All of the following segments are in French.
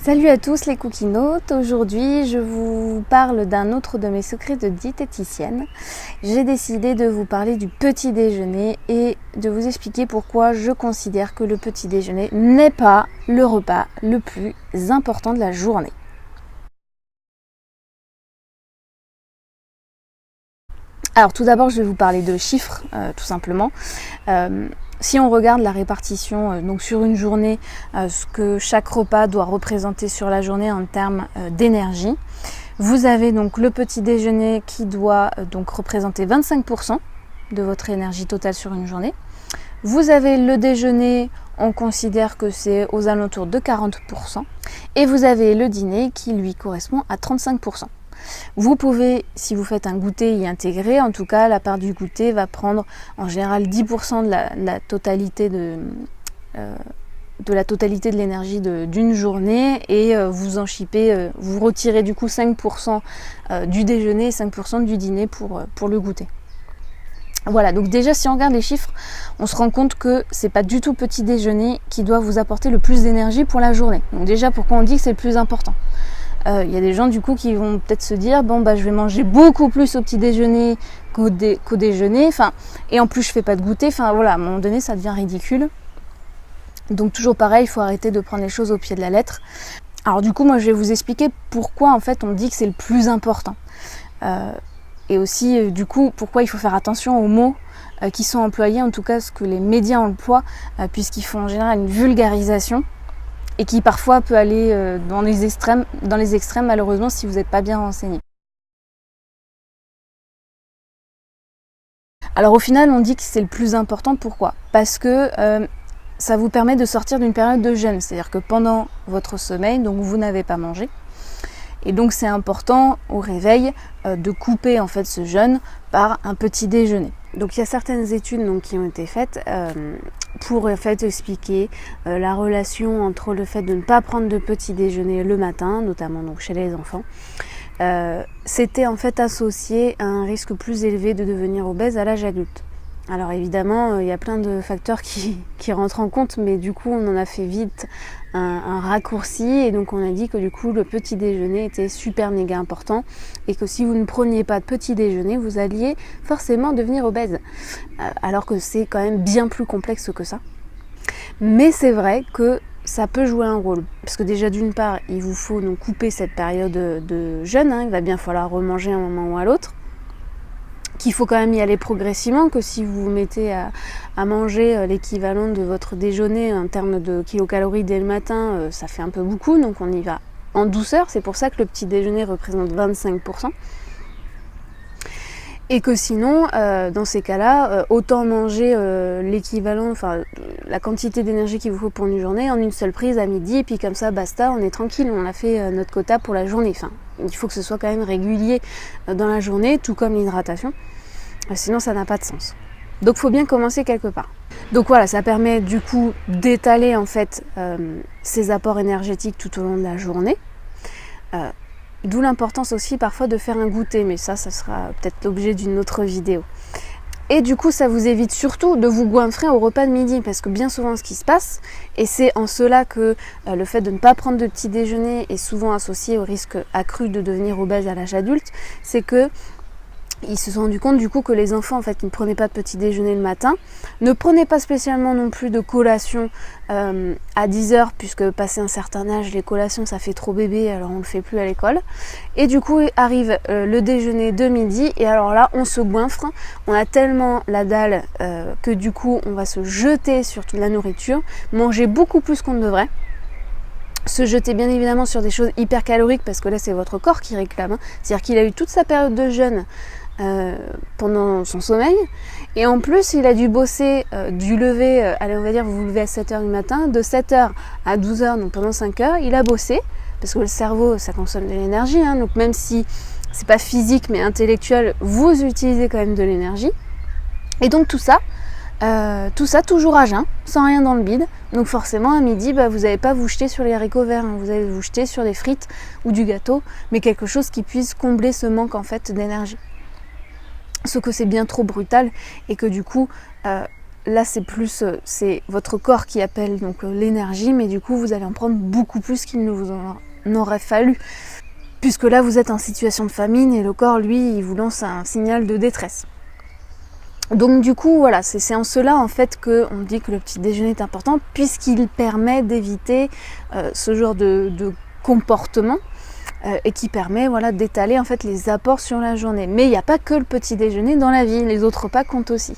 Salut à tous les cookinotes, aujourd'hui je vous parle d'un autre de mes secrets de diététicienne. J'ai décidé de vous parler du petit déjeuner et de vous expliquer pourquoi je considère que le petit déjeuner n'est pas le repas le plus important de la journée. Alors tout d'abord je vais vous parler de chiffres tout simplement. Si on regarde la répartition donc sur une journée, ce que chaque repas doit représenter sur la journée en termes d'énergie, vous avez donc le petit déjeuner qui doit donc représenter 25% de votre énergie totale sur une journée. Vous avez le déjeuner, on considère que c'est aux alentours de 40%. Et vous avez le dîner qui lui correspond à 35%. Vous pouvez, si vous faites un goûter, y intégrer. En tout cas, la part du goûter va prendre en général 10% de la totalité de l'énergie d'une journée et vous en chippez, vous retirez du coup 5% du déjeuner et 5% du dîner pour le goûter. Voilà, donc déjà si on regarde les chiffres, on se rend compte que c'est pas du tout petit déjeuner qui doit vous apporter le plus d'énergie pour la journée. Donc déjà pourquoi on dit que c'est le plus important ? Y a des gens du coup qui vont peut-être se dire bon bah je vais manger beaucoup plus au petit déjeuner qu'au déjeuner, et en plus je fais pas de goûter, voilà, à un moment donné ça devient ridicule. Donc toujours pareil, il faut arrêter de prendre les choses au pied de la lettre. Alors du coup moi je vais vous expliquer pourquoi en fait on dit que c'est le plus important. Et aussi du coup pourquoi il faut faire attention aux mots qui sont employés, en tout cas ce que les médias emploient, puisqu'ils font en général une vulgarisation et qui parfois peut aller dans les extrêmes malheureusement si vous n'êtes pas bien renseigné. Alors au final on dit que c'est le plus important, pourquoi ? Parce que ça vous permet de sortir d'une période de jeûne, c'est-à-dire que pendant votre sommeil, donc vous n'avez pas mangé. Et donc c'est important au réveil de couper en fait ce jeûne par un petit déjeuner. Donc il y a certaines études donc, qui ont été faites pour en fait expliquer la relation entre le fait de ne pas prendre de petit déjeuner le matin, notamment donc chez les enfants. C'était en fait associé à un risque plus élevé de devenir obèse à l'âge adulte. Alors évidemment, il y a plein de facteurs qui rentrent en compte, mais du coup on en a fait vite un raccourci et donc on a dit que du coup le petit déjeuner était super méga important et que si vous ne preniez pas de petit déjeuner, vous alliez forcément devenir obèse. Alors que c'est quand même bien plus complexe que ça. Mais c'est vrai que ça peut jouer un rôle, parce que déjà d'une part, il vous faut donc couper cette période de jeûne, il va bien falloir remanger à un moment ou à l'autre. Qu'il faut quand même y aller progressivement, que si vous vous mettez à manger l'équivalent de votre déjeuner en termes de kilocalories dès le matin, ça fait un peu beaucoup, donc on y va en douceur. C'est pour ça que le petit déjeuner représente 25%. Et que sinon, dans ces cas-là, autant manger l'équivalent, la quantité d'énergie qu'il vous faut pour une journée en une seule prise à midi, et puis comme ça, basta, on est tranquille, on a fait notre quota pour la journée. Il faut que ce soit quand même régulier dans la journée, tout comme l'hydratation, sinon ça n'a pas de sens. Donc il faut bien commencer quelque part. Donc voilà, ça permet du coup d'étaler en fait ces apports énergétiques tout au long de la journée. D'où l'importance aussi parfois de faire un goûter, mais ça sera peut-être l'objet d'une autre vidéo. Et du coup, ça vous évite surtout de vous goinfrer au repas de midi, parce que bien souvent ce qui se passe, et c'est en cela que le fait de ne pas prendre de petit déjeuner est souvent associé au risque accru de devenir obèse à l'âge adulte, c'est que ils se sont rendus compte du coup que les enfants en fait qui ne prenaient pas de petit déjeuner le matin, ne prenaient pas spécialement non plus de collation à 10h, puisque passé un certain âge, les collations ça fait trop bébé, alors on ne le fait plus à l'école. Et du coup arrive le déjeuner de midi, et alors là on se goinfre, on a tellement la dalle que du coup on va se jeter sur toute la nourriture, manger beaucoup plus qu'on ne devrait. Se jeter bien évidemment sur des choses hyper caloriques, parce que là c'est votre corps qui réclame, c'est-à-dire qu'il a eu toute sa période de jeûne pendant son sommeil, et en plus il a dû bosser du lever, allez on va dire vous vous levez à 7h du matin, de 7h à 12h, donc pendant 5 heures il a bossé, parce que le cerveau ça consomme de l'énergie, donc même si c'est pas physique mais intellectuel, vous utilisez quand même de l'énergie, et donc tout ça toujours à jeun, sans rien dans le bide. Donc forcément à midi, vous n'allez pas vous jeter sur les haricots verts, vous allez vous jeter sur des frites ou du gâteau, mais quelque chose qui puisse combler ce manque en fait d'énergie. Sauf que c'est bien trop brutal et que du coup là c'est plus c'est votre corps qui appelle donc l'énergie, mais du coup vous allez en prendre beaucoup plus qu'il ne vous en aurait fallu, puisque là vous êtes en situation de famine et le corps lui il vous lance un signal de détresse. Donc du coup voilà, c'est en cela en fait qu'on dit que le petit déjeuner est important, puisqu'il permet d'éviter ce genre de comportement et qui permet voilà, d'étaler en fait les apports sur la journée. Mais il n'y a pas que le petit déjeuner dans la vie, les autres repas comptent aussi.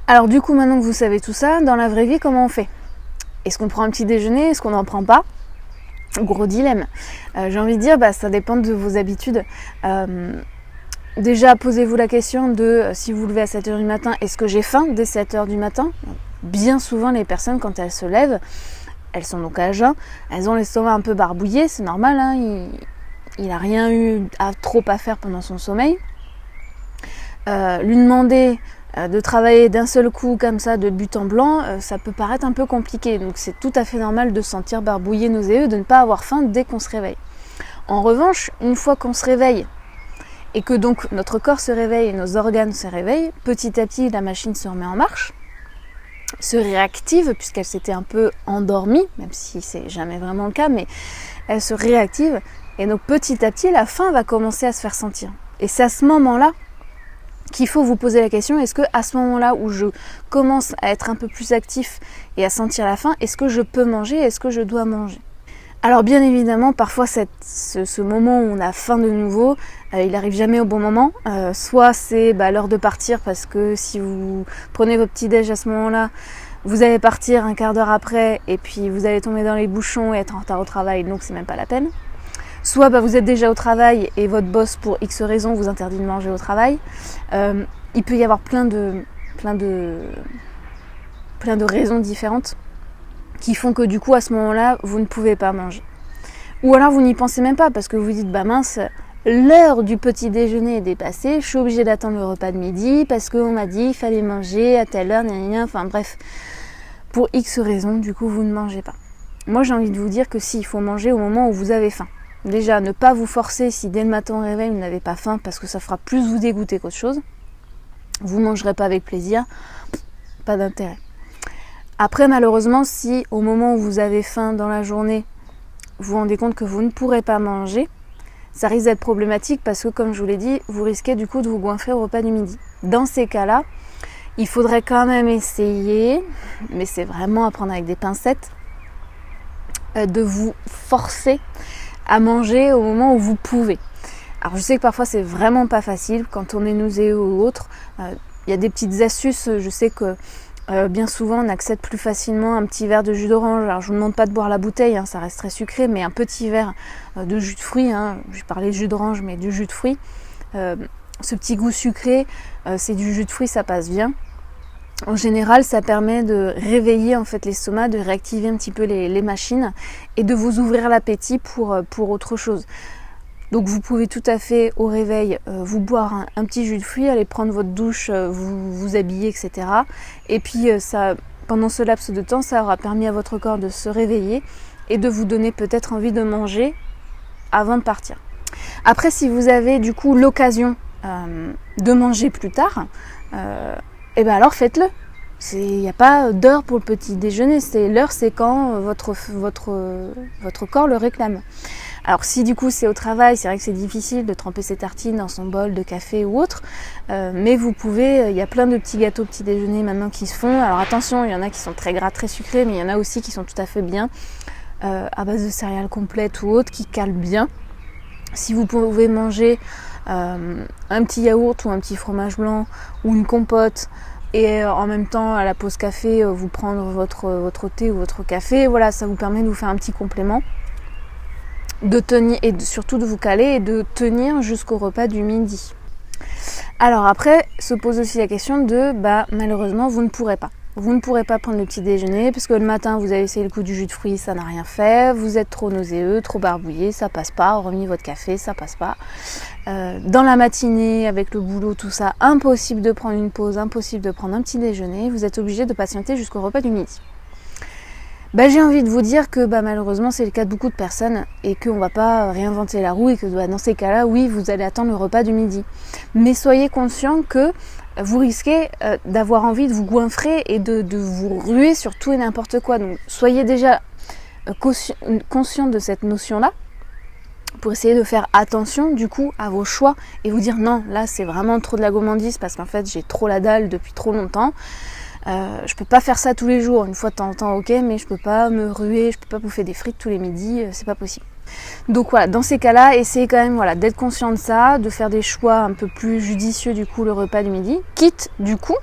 Alors du coup maintenant que vous savez tout ça, dans la vraie vie comment on fait? Est-ce qu'on prend un petit déjeuner? Est-ce qu'on n'en prend pas? Gros dilemme. J'ai envie de dire, ça dépend de vos habitudes. Déjà, posez-vous la question de si vous vous levez à 7h du matin, est-ce que j'ai faim dès 7h du matin? Bien souvent, les personnes, quand elles se lèvent, elles sont donc à jeun, elles ont l'estomac un peu barbouillé, c'est normal, hein, il n'a rien eu trop à faire pendant son sommeil. Lui demander de travailler d'un seul coup comme ça de but en blanc, ça peut paraître un peu compliqué, donc c'est tout à fait normal de se sentir barbouillé, nauséeux, de ne pas avoir faim dès qu'on se réveille. En revanche, une fois qu'on se réveille et que donc notre corps se réveille et nos organes se réveillent, petit à petit la machine se remet en marche, se réactive puisqu'elle s'était un peu endormie, même si c'est jamais vraiment le cas, mais elle se réactive et donc petit à petit la faim va commencer à se faire sentir. Et c'est à ce moment-là qu'il faut vous poser la question, est-ce que à ce moment-là où je commence à être un peu plus actif et à sentir la faim, est-ce que je peux manger, est-ce que je dois manger? Alors bien évidemment, parfois ce moment où on a faim de nouveau, il n'arrive jamais au bon moment. Soit c'est l'heure de partir, parce que si vous prenez vos petits déj à ce moment-là, vous allez partir un quart d'heure après et puis vous allez tomber dans les bouchons et être en retard au travail, donc c'est même pas la peine. Soit vous êtes déjà au travail et votre boss, pour X raisons, vous interdit de manger au travail. Il peut y avoir plein de raisons différentes qui font que du coup à ce moment-là, vous ne pouvez pas manger. Ou alors vous n'y pensez même pas parce que vous dites mince, l'heure du petit déjeuner est dépassée, je suis obligée d'attendre le repas de midi parce qu'on m'a dit qu'il fallait manger à telle heure, enfin bref. Pour X raisons, du coup vous ne mangez pas. Moi j'ai envie de vous dire que si, il faut manger au moment où vous avez faim. Déjà, ne pas vous forcer si dès le matin au réveil vous n'avez pas faim, parce que ça fera plus vous dégoûter qu'autre chose. Vous ne mangerez pas avec plaisir, pas d'intérêt. Après, malheureusement, si au moment où vous avez faim dans la journée, vous vous rendez compte que vous ne pourrez pas manger, ça risque d'être problématique parce que, comme je vous l'ai dit, vous risquez du coup de vous goinfrer au repas du midi. Dans ces cas-là, il faudrait quand même essayer, mais c'est vraiment à prendre avec des pincettes, de vous forcer à manger au moment où vous pouvez. Alors je sais que parfois c'est vraiment pas facile quand on est nauséeux ou autre. Il y a des petites astuces, je sais que bien souvent on accède plus facilement un petit verre de jus d'orange. Alors je vous demande pas de boire la bouteille, ça reste très sucré, mais un petit verre de jus de fruits, je parlais de jus d'orange mais du jus de fruits. Ce petit goût sucré, c'est du jus de fruits, ça passe bien. En général, ça permet de réveiller en fait l'estomac, de réactiver un petit peu les machines et de vous ouvrir l'appétit pour autre chose. Donc vous pouvez tout à fait au réveil vous boire un petit jus de fruits, aller prendre votre douche, vous habiller, etc. Et puis ça, pendant ce laps de temps, ça aura permis à votre corps de se réveiller et de vous donner peut-être envie de manger avant de partir. Après, si vous avez du coup l'occasion de manger plus tard, et bien alors faites-le. Il n'y a pas d'heure pour le petit déjeuner, l'heure c'est quand votre corps le réclame. Alors si du coup c'est au travail, c'est vrai que c'est difficile de tremper ses tartines dans son bol de café ou autre, mais vous pouvez, il y a plein de petits gâteaux petit déjeuner maintenant qui se font. Alors attention, il y en a qui sont très gras, très sucrés, mais il y en a aussi qui sont tout à fait bien, à base de céréales complètes ou autres, qui calent bien. Si vous pouvez manger un petit yaourt ou un petit fromage blanc ou une compote et en même temps à la pause café vous prendre votre thé ou votre café, voilà, ça vous permet de vous faire un petit complément, de tenir et surtout de vous caler et de tenir jusqu'au repas du midi. Alors après se pose aussi la question de malheureusement vous ne pourrez pas. Vous ne pourrez pas prendre le petit déjeuner parce que le matin vous avez essayé le coup du jus de fruits, ça n'a rien fait, vous êtes trop nauséeux, trop barbouillé, ça passe pas, remis votre café, ça passe pas. Dans la matinée, avec le boulot, tout ça, impossible de prendre une pause, impossible de prendre un petit déjeuner, vous êtes obligé de patienter jusqu'au repas du midi. J'ai envie de vous dire que malheureusement c'est le cas de beaucoup de personnes et qu'on ne va pas réinventer la roue et que dans ces cas-là, oui, vous allez attendre le repas du midi. Mais soyez conscient que vous risquez d'avoir envie de vous goinfrer et de vous ruer sur tout et n'importe quoi. Donc soyez déjà conscient de cette notion-là pour essayer de faire attention du coup à vos choix et vous dire non, là c'est vraiment trop de la gourmandise parce qu'en fait j'ai trop la dalle depuis trop longtemps. Je peux pas faire ça tous les jours, une fois de temps en temps ok, mais je peux pas me ruer, je peux pas bouffer des frites tous les midis, c'est pas possible. Donc voilà, dans ces cas-là, essayez quand même d'être conscient de ça, de faire des choix un peu plus judicieux du coup le repas du midi, quitte du coup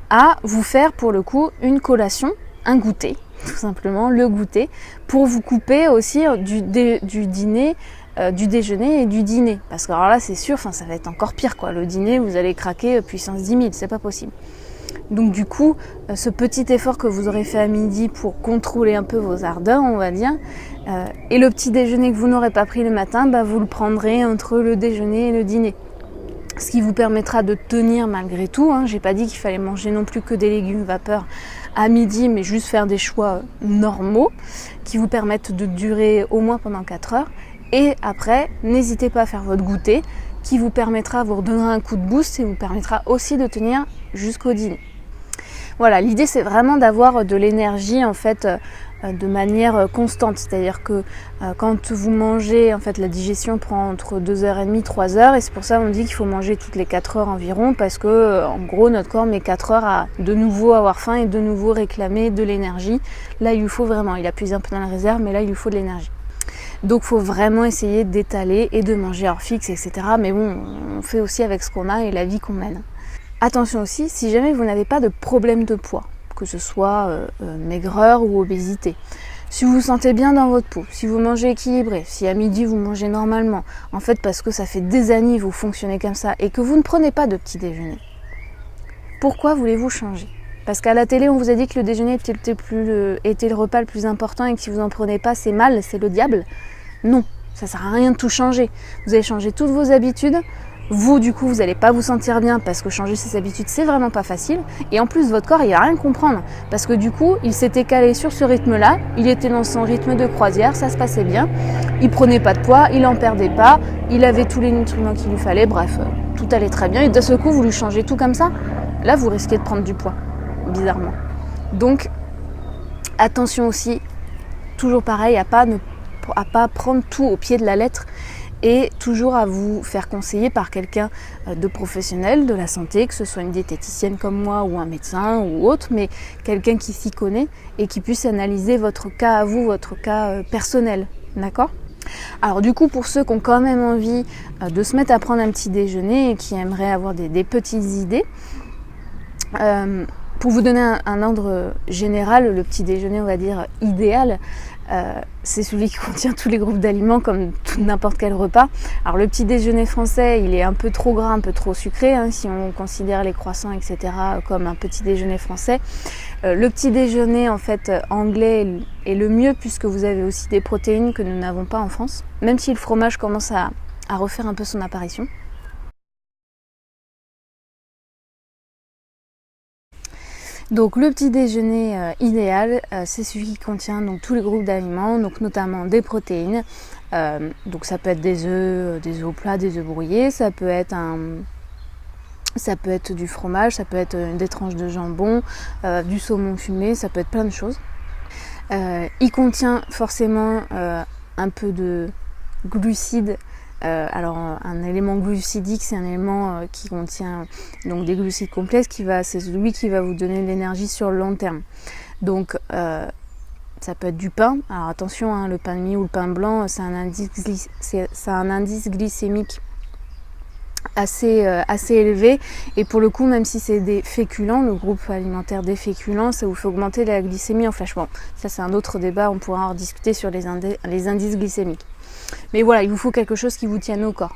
à vous faire pour le coup une collation, un goûter, tout simplement le goûter, pour vous couper aussi du dîner, du déjeuner et du dîner. Parce que alors là c'est sûr, ça va être encore pire quoi, le dîner vous allez craquer puissance 10 000, c'est pas possible. Donc du coup, ce petit effort que vous aurez fait à midi pour contrôler un peu vos ardeurs, on va dire, et le petit déjeuner que vous n'aurez pas pris le matin, vous le prendrez entre le déjeuner et le dîner. Ce qui vous permettra de tenir malgré tout. J'ai pas dit qu'il fallait manger non plus que des légumes vapeur à midi, mais juste faire des choix normaux qui vous permettent de durer au moins pendant 4 heures. Et après, n'hésitez pas à faire votre goûter qui vous permettra, vous redonnera un coup de boost et vous permettra aussi de tenir jusqu'au dîner. Voilà, l'idée c'est vraiment d'avoir de l'énergie en fait de manière constante, c'est-à-dire que quand vous mangez, en fait la digestion prend entre 2h30 3 heures et c'est pour ça qu'on dit qu'il faut manger toutes les 4 heures environ parce que en gros notre corps met 4 heures à de nouveau avoir faim et de nouveau réclamer de l'énergie. Là il lui faut vraiment, il a puisé un peu dans la réserve mais là il lui faut de l'énergie. Donc il faut vraiment essayer d'étaler et de manger hors fixe, etc. Mais bon, on fait aussi avec ce qu'on a et la vie qu'on mène. Attention aussi, si jamais vous n'avez pas de problème de poids, que ce soit maigreur ou obésité, si vous vous sentez bien dans votre peau, si vous mangez équilibré, si à midi vous mangez normalement, en fait parce que ça fait des années que vous fonctionnez comme ça et que vous ne prenez pas de petit déjeuner, pourquoi voulez-vous changer ? Parce qu'à la télé on vous a dit que le déjeuner était le repas le plus important et que si vous n'en prenez pas c'est mal, c'est le diable. Non, ça sert à rien de tout changer. Vous allez changer toutes vos habitudes. Vous, du coup, vous n'allez pas vous sentir bien parce que changer ses habitudes, c'est vraiment pas facile. Et en plus, votre corps, il va rien comprendre. Parce que du coup, il s'était calé sur ce rythme-là. Il était dans son rythme de croisière, ça se passait bien. Il prenait pas de poids, il en perdait pas. Il avait tous les nutriments qu'il lui fallait. Bref, tout allait très bien. Et d'un seul coup, vous lui changez tout comme ça. Là, vous risquez de prendre du poids, bizarrement. Donc, attention aussi, toujours pareil, à pas prendre tout au pied de la lettre. Et toujours à vous faire conseiller par quelqu'un de professionnel de la santé, que ce soit une diététicienne comme moi ou un médecin ou autre, mais quelqu'un qui s'y connaît et qui puisse analyser votre cas à vous, votre cas personnel, d'accord ? Alors du coup, pour ceux qui ont quand même envie de se mettre à prendre un petit déjeuner et qui aimeraient avoir des petites idées, pour vous donner un ordre général, le petit déjeuner, on va dire, idéal, c'est celui qui contient tous les groupes d'aliments comme n'importe quel repas. Alors le petit déjeuner français, il est un peu trop gras, un peu trop sucré, si on considère les croissants, etc. comme un petit déjeuner français. Le petit déjeuner en fait anglais est le mieux puisque vous avez aussi des protéines que nous n'avons pas en France, même si le fromage commence à refaire un peu son apparition. Donc le petit déjeuner idéal, c'est celui qui contient donc tous les groupes d'aliments, donc notamment des protéines. Donc ça peut être des œufs plats, des œufs brouillés, ça peut être du fromage, ça peut être des tranches de jambon, du saumon fumé, ça peut être plein de choses. Il contient forcément un peu de glucides. Alors un élément glucidique, c'est un élément qui contient donc des glucides complexes, c'est celui qui va vous donner de l'énergie sur le long terme. Donc ça peut être du pain. Alors attention, le pain de mie ou le pain blanc, c'est un indice glycémique assez élevé, et pour le coup, même si c'est des féculents, le groupe alimentaire des féculents, ça vous fait augmenter la glycémie en flash. Bon, ça c'est un autre débat, on pourra en discuter sur les indices glycémiques. Mais voilà, il vous faut quelque chose qui vous tienne au corps.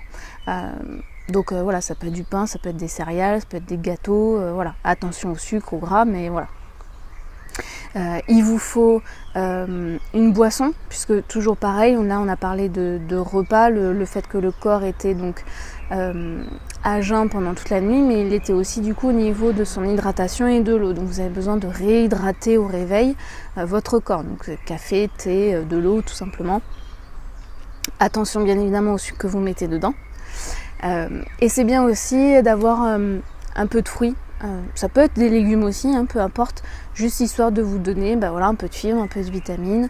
Donc voilà, ça peut être du pain, ça peut être des céréales, ça peut être des gâteaux, voilà. Attention au sucre, au gras, mais voilà. Il vous faut une boisson, puisque toujours pareil, on a parlé de repas, le fait que le corps était donc à jeun pendant toute la nuit, mais il était aussi du coup au niveau de son hydratation et de l'eau. Donc vous avez besoin de réhydrater au réveil votre corps. Donc café, thé, de l'eau tout simplement. Attention bien évidemment au sucre que vous mettez dedans. Et c'est bien aussi d'avoir un peu de fruits. Ça peut être des légumes aussi, hein, peu importe, juste histoire de vous donner voilà, un peu de fibres, un peu de vitamines.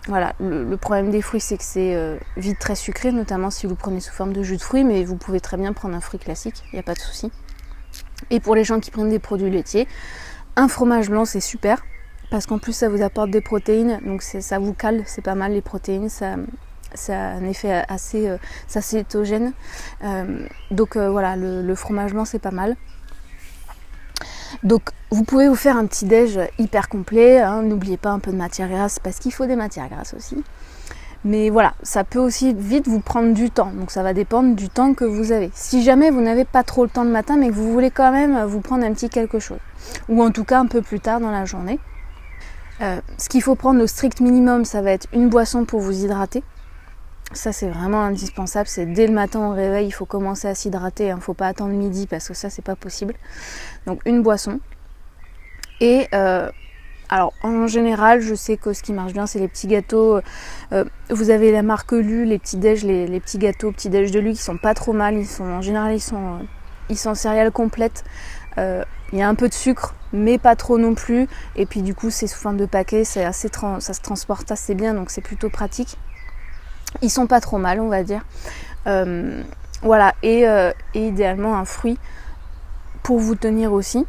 Voilà, le problème des fruits, c'est que c'est vite très sucré, notamment si vous le prenez sous forme de jus de fruits, mais vous pouvez très bien prendre un fruit classique, il n'y a pas de souci. Et pour les gens qui prennent des produits laitiers, un fromage blanc c'est super, parce qu'en plus ça vous apporte des protéines, donc ça vous cale, c'est pas mal les protéines, ça a un effet assez cétogène. Donc voilà, le fromage blanc c'est pas mal. Donc vous pouvez vous faire un petit déj hyper complet, hein, n'oubliez pas un peu de matière grasse parce qu'il faut des matières grasses aussi. Mais voilà, ça peut aussi vite vous prendre du temps, donc ça va dépendre du temps que vous avez. Si jamais vous n'avez pas trop le temps le matin mais que vous voulez quand même vous prendre un petit quelque chose, ou en tout cas un peu plus tard dans la journée, ce qu'il faut prendre au strict minimum, ça va être une boisson pour vous hydrater. Ça c'est vraiment indispensable, c'est dès le matin au réveil, il faut commencer à s'hydrater, il ne faut pas attendre midi parce que ça c'est pas possible. Donc une boisson. Et alors en général, je sais que ce qui marche bien c'est les petits gâteaux. Vous avez la marque Lu, les petits déj, les petits gâteaux, petits déj de Lu qui sont pas trop mal. En général ils sont céréales complètes. Il y a un peu de sucre, mais pas trop non plus. Et puis du coup c'est sous forme de paquet, ça se transporte assez bien, donc c'est plutôt pratique. Ils sont pas trop mal, on va dire. Voilà, et idéalement un fruit pour vous tenir aussi.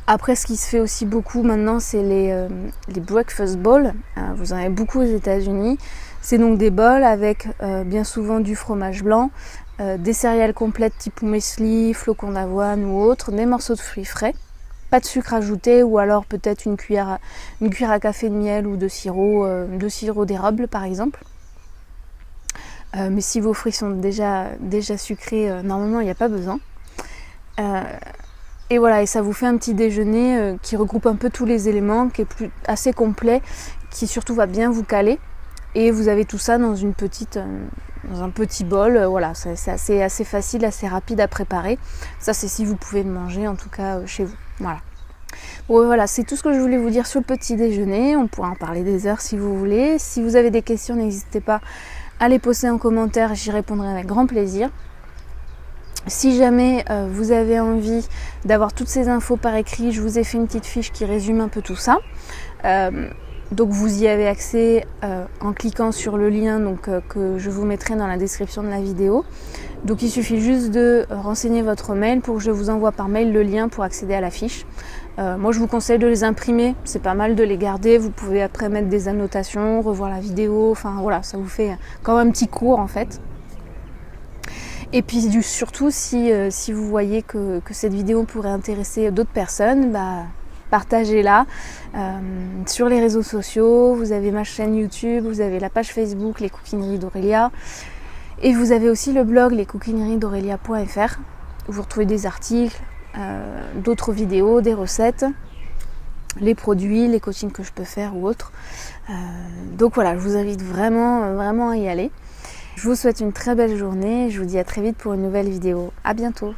Après, ce qui se fait aussi beaucoup maintenant, c'est les breakfast bowls. Vous en avez beaucoup aux États-Unis. C'est donc des bols avec bien souvent du fromage blanc, des céréales complètes type muesli, flocons d'avoine ou autre, des morceaux de fruits frais. Pas de sucre ajouté, ou alors peut-être une cuillère à café de miel ou de sirop d'érable par exemple. Mais si vos fruits sont déjà sucrés, normalement il n'y a pas besoin. Et voilà, et ça vous fait un petit déjeuner qui regroupe un peu tous les éléments, qui est assez complet, qui surtout va bien vous caler. Et vous avez tout ça dans un petit bol. Voilà, c'est assez facile, assez rapide à préparer. Ça c'est si vous pouvez le manger en tout cas chez vous. Voilà. Bon voilà, c'est tout ce que je voulais vous dire sur le petit déjeuner. On pourra en parler des heures si vous voulez. Si vous avez des questions, n'hésitez pas à les poster en commentaire, j'y répondrai avec grand plaisir. Si jamais vous avez envie d'avoir toutes ces infos par écrit, je vous ai fait une petite fiche qui résume un peu tout ça. Donc vous y avez accès en cliquant sur le lien que je vous mettrai dans la description de la vidéo. Donc il suffit juste de renseigner votre mail pour que je vous envoie par mail le lien pour accéder à la fiche. Moi je vous conseille de les imprimer, c'est pas mal de les garder, vous pouvez après mettre des annotations, revoir la vidéo, enfin voilà, ça vous fait quand même un petit cours en fait. Et puis surtout si vous voyez que cette vidéo pourrait intéresser d'autres personnes, partagez-la sur les réseaux sociaux. Vous avez ma chaîne YouTube, vous avez la page Facebook Les Coquineries d'Aurélia, et vous avez aussi le blog lescoquineries-d'aurélia.fr où vous retrouvez des articles, d'autres vidéos, des recettes, les produits, les coachings que je peux faire ou autres. Donc voilà, je vous invite vraiment à y aller. Je vous souhaite une très belle journée, je vous dis à très vite pour une nouvelle vidéo. À bientôt.